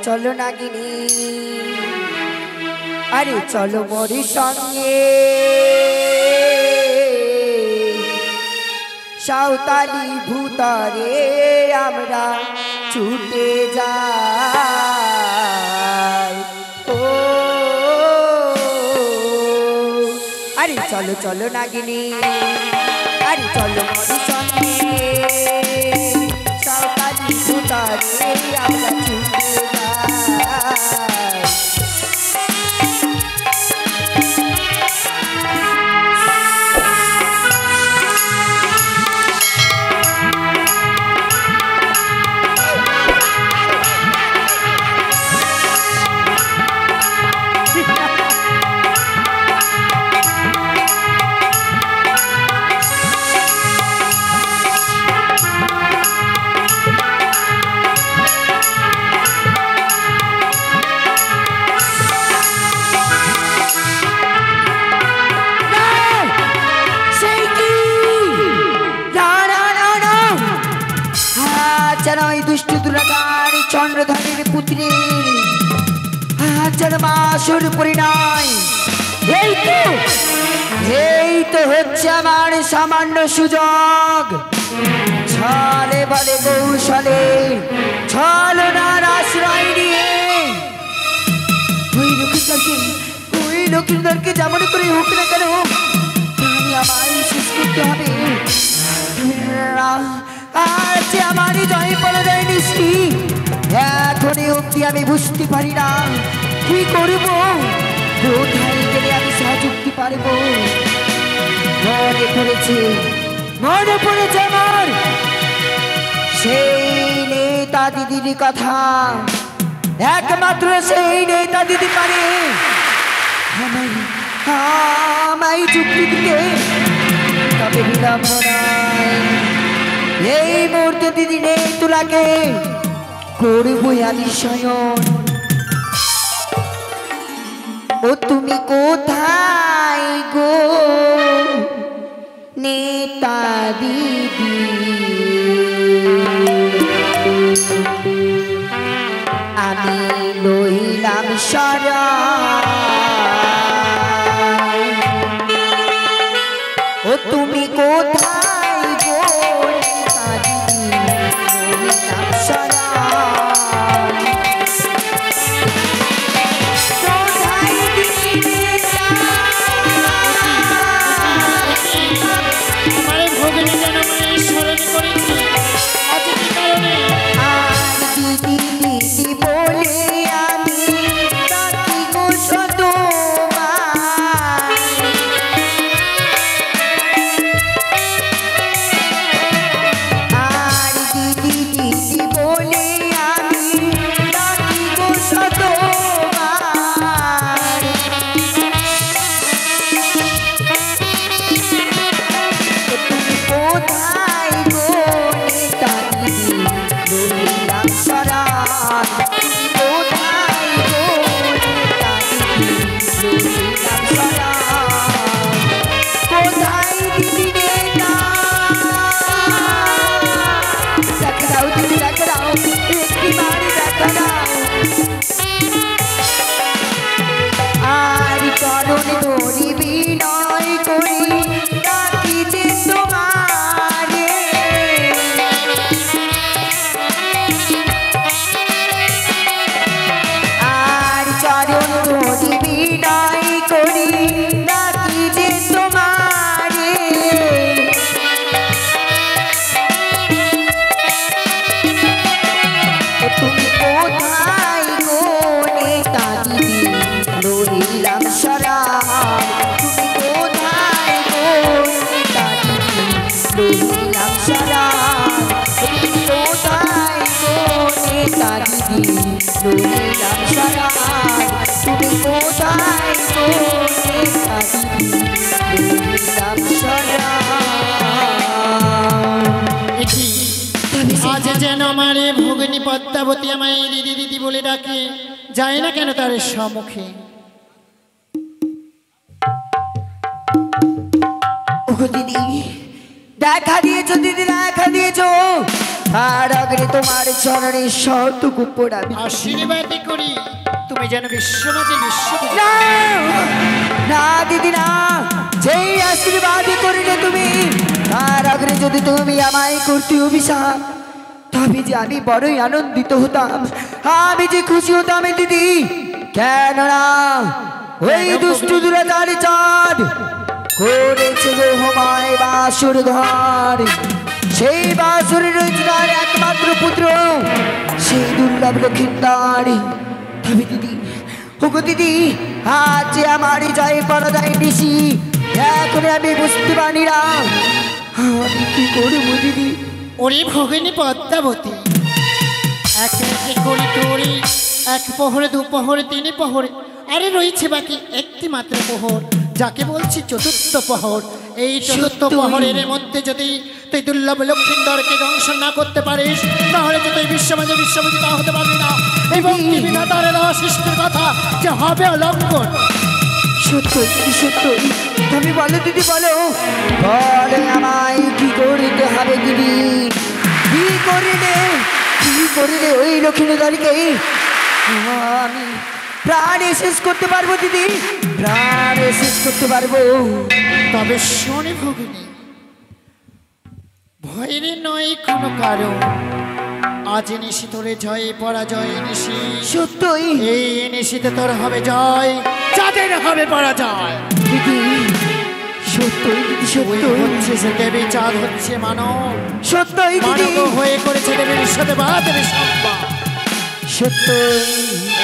চলো নাগিনী আরে চলো মোর সঙ্গে সাঁওতালি ভূতরে আমরা ছুটে যাই ও আরে চলো চলো নাগিনী আরে চলো মোর সঙ্গে সাঁওতালি ভূতরে আমরা ছুটে যাই দুষ্ট দুরাকারী চন্দ্রধরের পুত্রের জন্মাসুর পরিণয় এই তো হচ্ছে আমার সামান্য সুযোগ ছলে বলে কৌশলে ছলনার আশ্রয় নিয়ে ওই লক্ষ্মীদেরকে যেমন করে হোক না কেন আমায় শেষ করতে হবে আজ আমার জয় বলে দেয় নিশ্চি এখনই অব্দি আমি বুঝতে পারি না কি করব কোথায় গেলে আমি সহযোগতে পারব মনে পড়েছে আমার সেই নেতা দিদির কথা একমাত্র সেই নেতা দিদি পারে আমায় যুক্তি দিতে তবে বিলম্ব নয় এই মুহূর্তে দিদি নেই তোলাকে করবো আমি শয়ন ও তুমি কোথায় গো নেতা দিদি আমি লইলাম শরণ ও তুমি কোথায় গো ভগিনী পদ্মাবতী আমায় দিদি দিদি বলে ডাকে যায় না কেন তার সম্মুখে দিদি দেখা দিয়েছো দিদি দেখা দিয়েছো তার আগে তোমার চরণে শতটুকু পড়াবি। আশীর্বাদ করি তুমি যেন বিশ্বমাঝে না না দিদি না, যেই আশীর্বাদ করিলে তুমি, তার আগে যদি তুমি আমায় করতে অভিশাপ, তবে যে আমি বড়ই আনন্দিত হতাম, আমি যে খুশি হতাম দিদি। কেন না ওই দুষ্টু দুরাচারী চাঁদ করেছে গো হোমায় বাসুর ঘর, সেই বাসুরের রয়েছে তার একমাত্র পুত্র, সেই দুর্লভ লক্ষিন্দর। তবে দিদি, ওগো দিদি, আজ যে আমার জয় পরাজয় নিশি, এখন আমি বুঝতে পারি না আমি কি করবো দিদি। ওরে ভগিনী পদ্মাবতী, একে একে করি তোরি, এক প্রহরে দুপহরে তিন প্রহরে, আরে রয়েছে বাকি একটি মাত্র প্রহর, যাকে বলছি চতুর্থ প্রহর। এই চতুর্থ প্রহরের মধ্যে যদি তুই দুর্লভ লক্ষ্মীন্দরকে দংশন না করতে পারিস, তাহলে যে তুই বিশ্বমাঝে বিশ্ববিজিত হতে পারবি না। এবং বিধাতার দেওয়া সৃষ্টির কথা যে হবে অলঙ্ঘন। সত্যই দিদি, সত্যই। তুমি বলো দিদি, বলো বলে আমায় কি করিতে হবে দিদি, কি করিলে ওই লক্ষ্মীন্দরকে আমি প্রাণে শেষ করতে পারবো দিদি, প্রাণে শেষ করতে পারবো। তবে শোনে ভগিনী, ভয়ের নয় কোনো কারণ, আজ নিশি তোরে জয় পরাজয় নিশি। সত্যই এই নিশিতে তোর হবে জয়, যাদের হবে পরাজয়। দিদি সত্যই দিদি, সত্যই হচ্ছে সে দেবী, চাঁদ হচ্ছে মানব, সত্যই দিদি, মানব হয়ে করেছে দেবীর সাথে বা দেবী সম্পা। সত্যই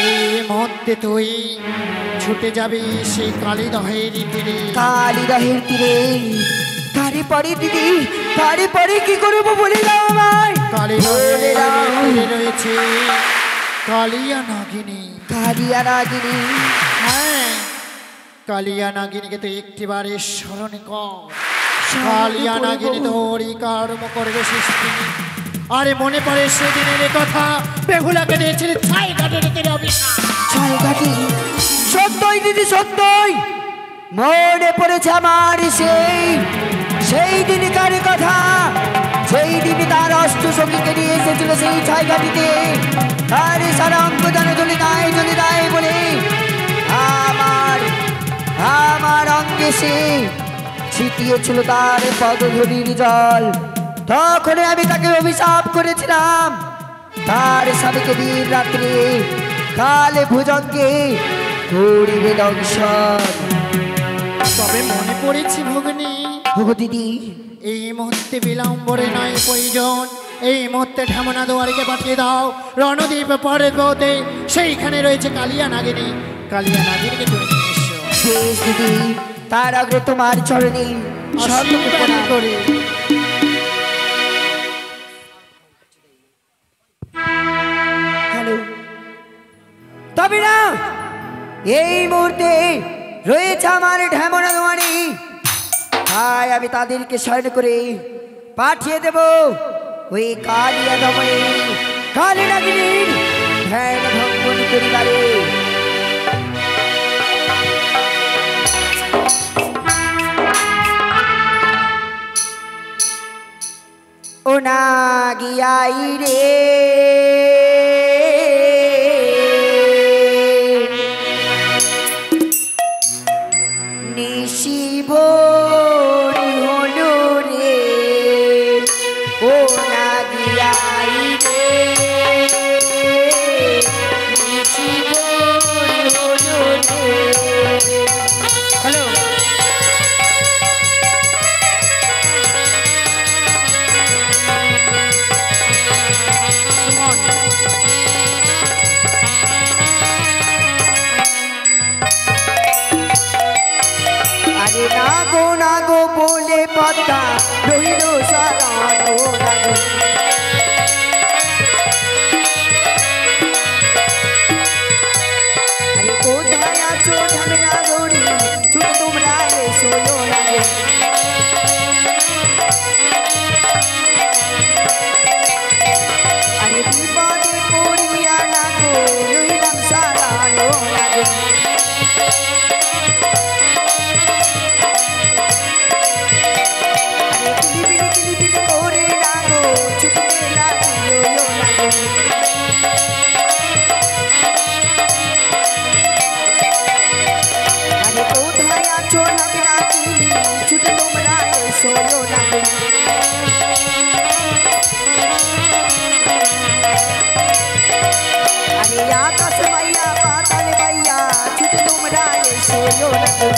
এই মুহূর্তে তুই ছুটে যাবি সেই কালীদহের তীরে। কালীদহের তীরে, তারে পরে দিদি, তারে পরে কি করবো বলে দাও আমায়। কালীদহের তীরে রয়েছে কালিয়া নাগিনী। কালিয়া নাগিনী, হ্যাঁ, কালিয়া নাগিনীকে তুই একটিবারে স্মরণ কর। কালিয়া নাগিনী তোরই কর্ম করবে সৃষ্টি। আরে মনে পড়ে সেদিনের কথা, বেহুলাকে দিয়েছিল ছাই কাটে রেখে অভিশাপ। ছাই কাটি, সত্যই দিদি, সত্যই মনে পড়েছে আমার সেই দিনকার কথা, সেই দিন তার অষ্ট সখীকে নিয়ে এসেছিল সেই ছাই কাটিতে। আর সারা অঙ্ক যেন জ্বলে দেয় বলে আমার অঙ্গে সে ছিটিয়েছিল তার পদধূলির জল। তখন আমি তাকে অভিশাপ করেছিলাম, তার স্বামীকে দিন রাত্রে কালে ভুজঙ্গে করিবে দংশন। তবে মনে পড়েছি ভগিনী, ভগো দিদি, এই মুহূর্তে বিলম্বরে নয় প্রয়োজন, এই মুহূর্তে ঢামনা দুয়ারিকে পাঠিয়ে দাও রণদ্বীপ পরে গতে, সেইখানে রয়েছে কালিয়া নাগিনী। কালিয়া নাগিনীকে তুমি নিয়ে এসো। বেশ দিদি, তার আগে তোমার চরণে আশীর্বাদ করি। হ্যালো, তবে না এই মুহূর্তে রয়েছে আমার ঢেমনা দোয়ানি, তাই আমি তাদেরকে স্মরণ করে পাঠিয়ে দেব ওই কালিয়া দমনে কালী নাগিনীর ধ্যান ভঙ্গন করিবারে। ও নাগিয়াই রে নিশিব হলো রে, ও নাগিয়াই রে নিশিব হলো রে। হ্যালো, না গো বলে পদ্মা রইল সারান, ও না গো আরে কোথায় আছো ঢামনা গৌরী, ছুটে তোমরা এসো না গো। আরে বিপদে পড়িয়া না গো রইলাম সারান, ও না গো। কিলিবিলি করে না গো ছুটে নাকি নাকি ছুটে তোমরা এসো নাকি আরে আকাশ মাইয়া পাতালে বাইয়া ছুটে তোমরা এসো নাকি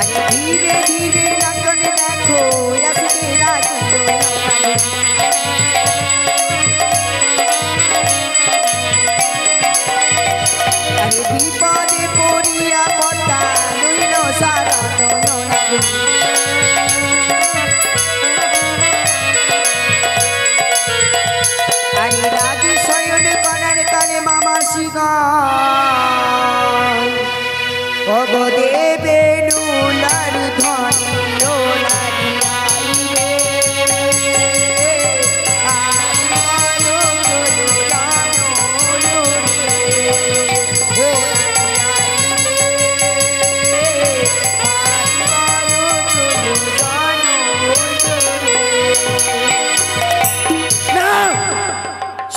আরে ধীরে ধীরে লঙ্ঘনে দেখো আসতে লাগিল আরে বিপদে পড়িয়া পড়া লইল সারা আরে রাজি শয়ন করার কানে মামা সিগা দেবে নুলার ধনী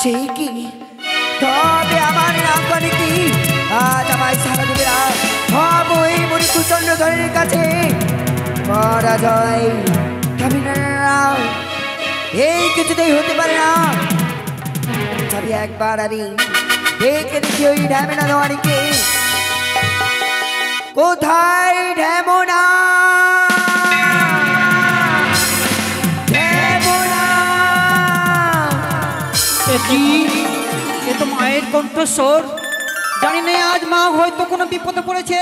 সেই কি তবে আমার নাম করে কি আজ আমায় সারা দেবে না হব এই মরি কুচন্ড ঘরের কাছে পরাজয় তবে না এই কিছুতেই হতে পারে না তবে একবার আমি দেখে দেখি ওই ঢ্যামেনা নোয়ারিকে কোথায় ঢ্যামনা কি এ তো মায়ের কণ্ঠস্বর জানি না আজ মা হয়তো কোনো বিপদে পড়েছে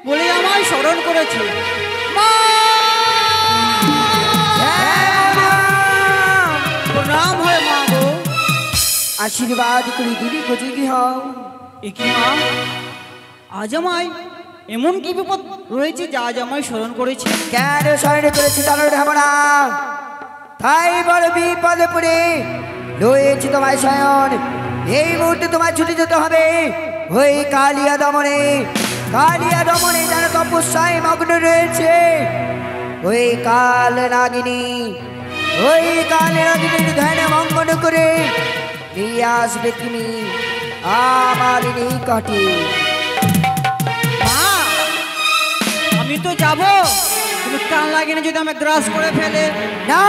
বলে আমায় স্মরণ করেছে প্রণাম হয় মা গো আশীর্বাদ করি দিদি কোচি কি হও এ কি মা আজ আমায় এমন কি বিপদ রয়েছে যা আজ আমায় স্মরণ করেছে কেন স্মরণ করেছি জানো ঢামনা তাই বড় বিপদে পড়ে রয়েছে তোমায় শয়ন এই মুহূর্তে তোমায় ছুটে যেতে হবে ওই কালিয়া দমনে যেন তপস্যায় মগ্ন রয়েছে ওই কাল নাগিনীর ধ্যানে মঙ্গন করে নিয়ে আসবে তুমি আমার নিকটে মা আমি তো যাবো তুমি টান লাগে না যদি আমায় গ্রাস করে ফেলে না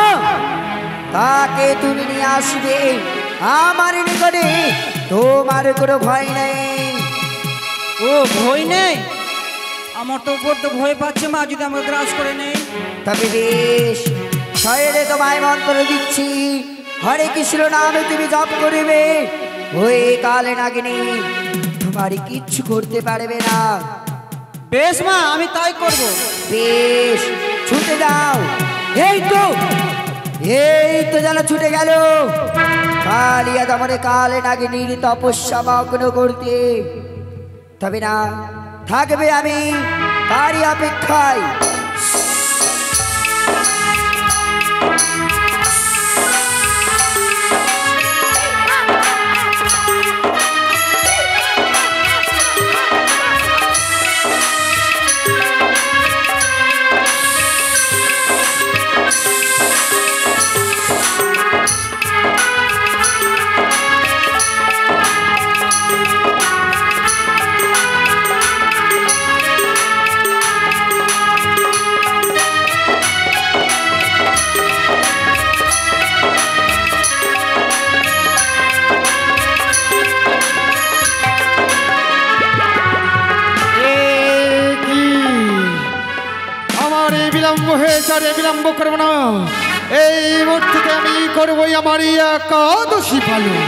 তাকে তুমি নিয়ে আসবে আমার নিকটে তোমার কোনো ভয় নেই ও ভয় নেই আমার তো বড্ড ভয় পাচ্ছে মা যদি আমাকে গ্রাস করে নেই তবে বেশ শরীরে তোমায় মন্ত্র দিচ্ছি হরে কৃষ্ণ নামে তুমি জপ করবে ওই কালে নাগিনী তোমার কিচ্ছু করতে পারবে না বেশ মা আমি তাই করব বেশ ছুটে যাও এই তো যেন ছুটে গেল কালিয়া দমনে কালে নাগিনীর তপস্যা মগ্ন করতে তবে না থাকবে আমি তারই অপেক্ষায় বিলম্ব করবো না এই মুহূর্তে আমি করবোই আমার একাদশী পালন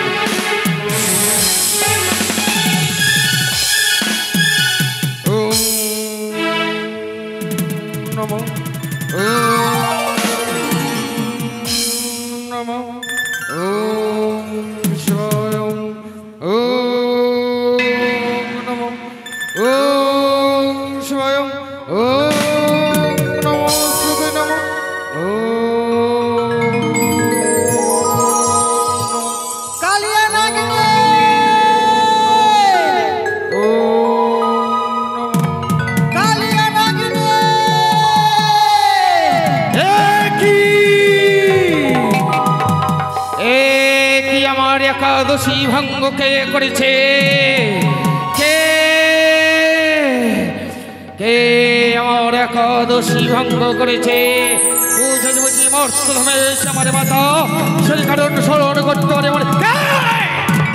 নমো নমো শিবায় নমো শিবায় এ একাদশী ভঙ্গ কে করেছে? কে কে আমার একাদশী ভঙ্গ করেছে? বুঝে বুঝি মর্তধামে এসে আমার মাতা সেই কারণ স্মরণ করতে পারে মনে।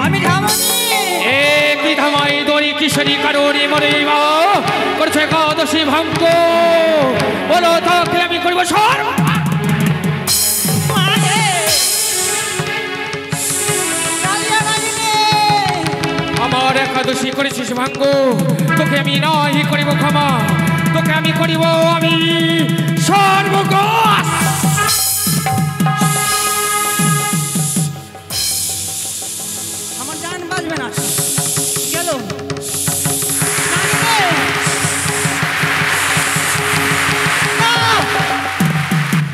আমি ধামনি। কি ধামাই দড়ি কিশোরী কারণে মরে মা করছে একাদশী ভঙ্গ। বলো তাকে আমি করবো সর। আমার একাদশী করেছিস ভঙ্গ, তোকে আমি নয় করিব ক্ষমা, তোকে আমি করিব আমি সর্বনাশ। আমার জান বাঁচবে না। গেল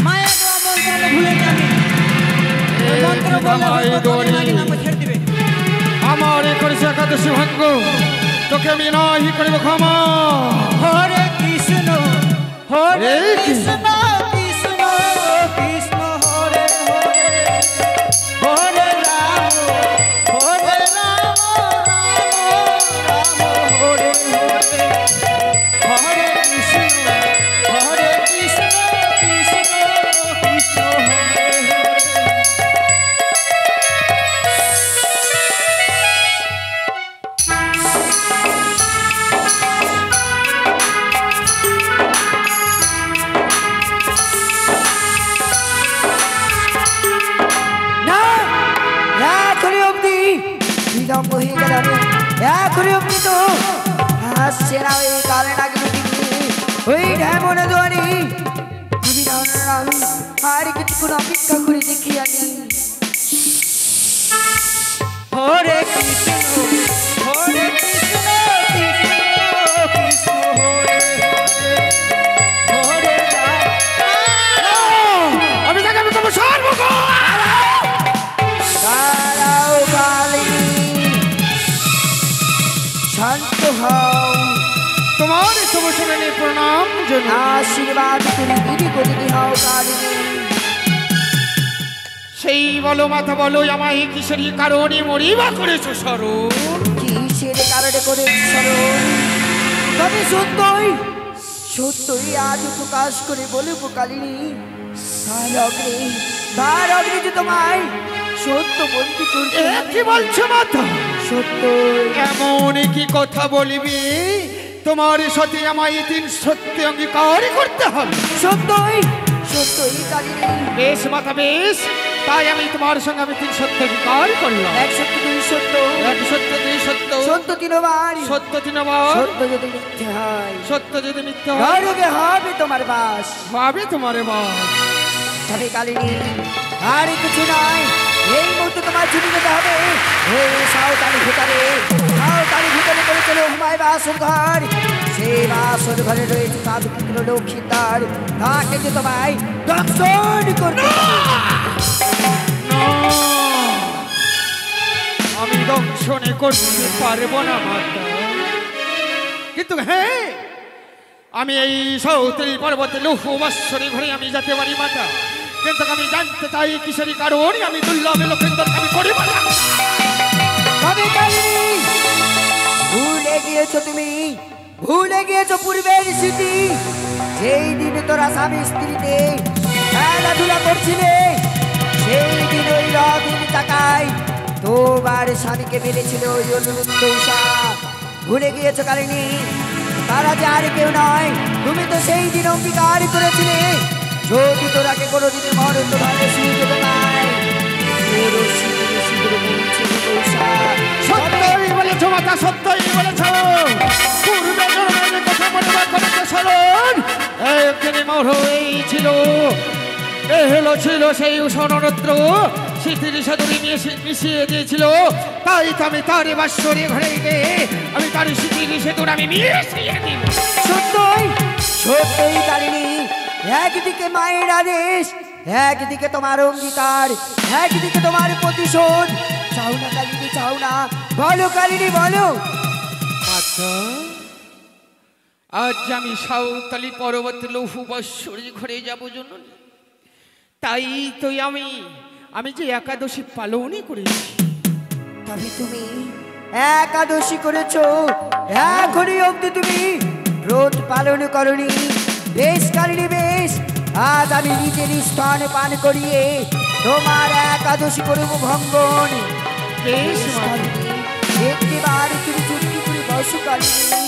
মায়ের দোয়া মন্ত্র ভুলে যাবি। মন্ত্র বলে ছেড়ে দিবে। আমার করেছে একাদশী ভঙ্গ, তোকে আমি নয় করিব ক্ষমা। হরে কৃষ্ণ হরে কৃষ্ণ কৃষ্ণ কৃষ্ণ হরে হরে হরে রাম হরে রাম রাম রাম হরে হরে হরে কৃষ্ণ কৃষ্ণ কৃষ্ণ হরে হরে। না এখনই অব্দি বিলম্ব হয়ে গেল রে। এখনই অব্দি তো আসছে না ওই কালে নাকি ওই ঢেমনে দোয়ানি। আমি আমি আর কিছুক্ষণ অপেক্ষা করে দেখি আমি। হরে কৃষ্ণ হরে কৃষ্ণ কৃষ্ণ কৃষ্ণ হরে হরে হরে রাম। আমি তাকে আমি করবো সর্বনাশ। দাঁড়াও কালিনী, শান্ত হও, তোমার শুভ শুনে প্রণাম জানাই। আশীর্বাদ করে দিদি করে দিও কালিনী। সেই বলো মাথা বলো আমায় কিশোরী কারণে মরিবা করেছো স্মরণ। কিসের কারণে করেছি স্মরণ? তবে সত্যই সত্যই আজ প্রকাশ করে বলবো কালিনী। তার অগ্নি যে তোমায় সত্য বন্দি করতে এ কি বলছো মাথা? সত্য এমন কি কথা বলিবি তোমার সাথে আমায় দিন সত্যি অঙ্গীকার করতে হবে। সত্যই সত্যই কালিনী। বেশ মাথা বেশ, তাই আমি তোমার সঙ্গে আমি তিন সত্য অঙ্গীকার করলাম। এক সত্য দুই সত্য, এক সত্য দুই সত্য, সত্য তিনবার, সত্য তিনবার, সত্য যদি মিথ্যে হয় সত্য যদি মিথ্যা হয় নরকে হবে তোমার বাস। হবে তোমার বাস। তবে কালিনী আর কিছু নয়, এই মুহূর্তে তোমার ছুটি যেতে হবে এই সাঁওতালি ভিতরে করে চলো হুমায় বাসর ঘর। সেই বাসর ঘরে রয়েছে সাধুপুত্র লক্ষ্মীদার, তাকে যে তোমায় দর্শন করতে আমি দংশনে করতে পারবো না মাতা, কিন্তু হ্যাঁ আমি এই সৌতরি পর্বতে লৌহ বৎসরে ঘরে আমি যেতে পারি মাতা। কিন্তু আমি জানতে চাই কিশোরী কারণ আমি দুর্লভ লক্ষিন্দরকে আমি করিব না। তবে কালিনী ভুলে গিয়েছো তুমি, ভুলে গিয়েছো পূর্বের স্মৃতি। যেই দিন তোরা স্বামী স্ত্রীতে খেলাধুলা করছিলে, সেই দিন ওই রবিন টাকায় তোমার স্বামীকে মেরেছিল ওই অনুরুদ্ধ উষা। ভুলে গিয়েছো কালিনী, তারা যে আর কেউ নয়, তুমি তো সেই দিন অঙ্গীকার করেছিলে যদি তোরাকে কোনোদিন মরণ ভাবে সুযোগ পায়। সত্যই বলেছ মাতা, সত্যই বলেছ। পূর্বে জন্মের কথা মনে করতে স্মরণ একদিন মর ছিল, এ হলো ছিল সেই উষণরত্র স্মৃতির সাদরে মিশিয়ে দিয়েছিল। তাই তো আমি তার বাসরে ঘরে গিয়ে আমি তার স্মৃতির সেতুর আমি মিশিয়ে দিব। সত্যই সত্যই কালিনী, একদিকে মায়ের আদেশ, একদিকে তোমার অঙ্গীকার, একদিকে তোমার প্রতিশোধ। চাও না কালিনী, চাও না? বলো কালিনী বলো। আচ্ছা আজ আমি সাঁওতালি পর্বত লৌহ বৎসরে ঘরে যাব জননী, তাই তো আমি যে একাদশী পালনই করেছি তবে তুমি একাদশী করেছো, এখনই অব্দি তুমি ব্রত পালন করনি। বেশ কালিনী বেশ, আজ আমি নিজের স্তন পান করিয়ে তোমার একাদশী করব ভঙ্গন। বেশ মা। কালিনী, একটিবার তুমি চুক্তি করে বসো কালিনী।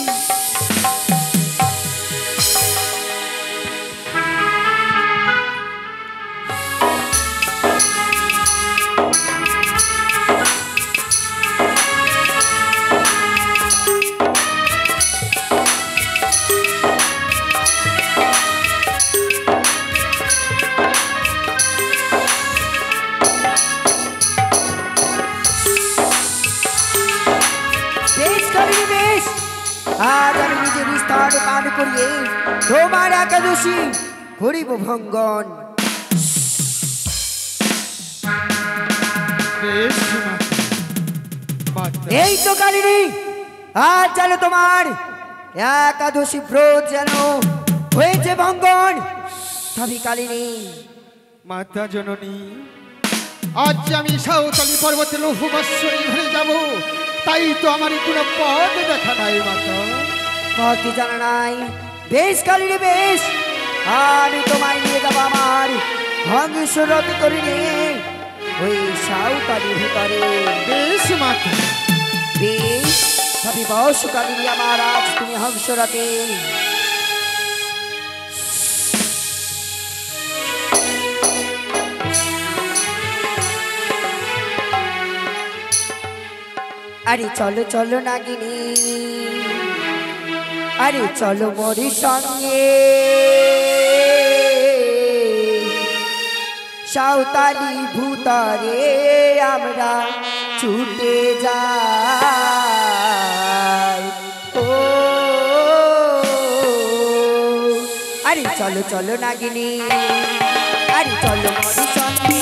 আজ আমি নিজের স্তন পান করিয়ে তোমার একাদশী করিব ভঙ্গন। বেশ মা। মাতা। এই তো কালিনী, আজ যেন তোমার একাদশী ব্রত যেন হয়েছে ভঙ্গন। তবে কালিনী, মাতা জননী, আজ আমি সাঁওতালি পর্বতে লৌহমাশ্বরী ঘরে যাব, তাই তো আমার কোনো পথ দেখা নাই মাতা। পথ জানা নাই। বেশ কালিনী বেশ, আমি তোমায় নিয়ে যাবো আমার ভঙ্গেশ্বর রথ করে নিয়ে ওই সাঁওতালি ভিতরে। বেশ মাতা। বেশ, তবে বস কালিনী আমার, আজ তুমি হংসরাতে। আরে চলো চলো নাগিনী, আরে চলো মোর সঙ্গে সাঁওতালি ভূতারে আমরা ছুটে যাই। ও আরে চলো চলো নাগিনী, আরে চলো মোর সঙ্গে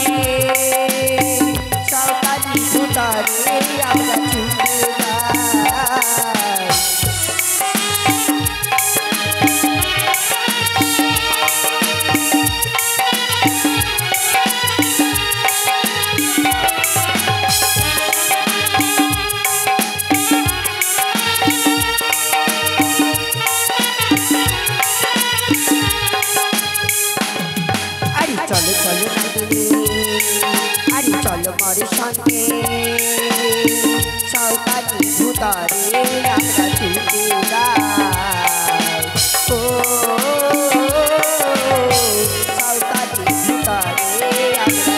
সাঁওতালি ভূতারে আমরা ছুটে যাই। চলো চলো আরে চলো মোর সঙ্গে সাঁওতালি ভূতারে আমরা ছুটে যাই। ও সাঁওতালি ভূতারে আমরা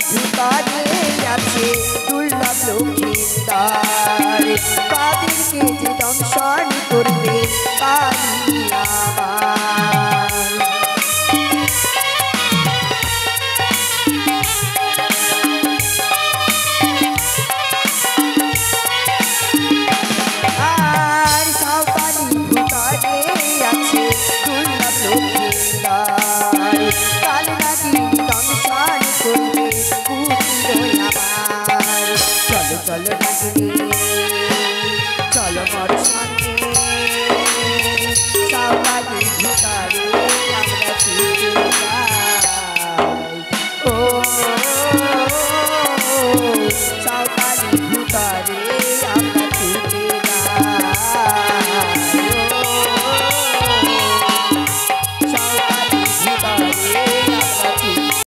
ছুটে আছে দুর্লভ লক্ষ্মীদার, তাদেরকে যে দংশন করবে কালী আমার। আর সাঁওতালি ভূতারে আছে দুর্লভ লক্ষ্মীদার,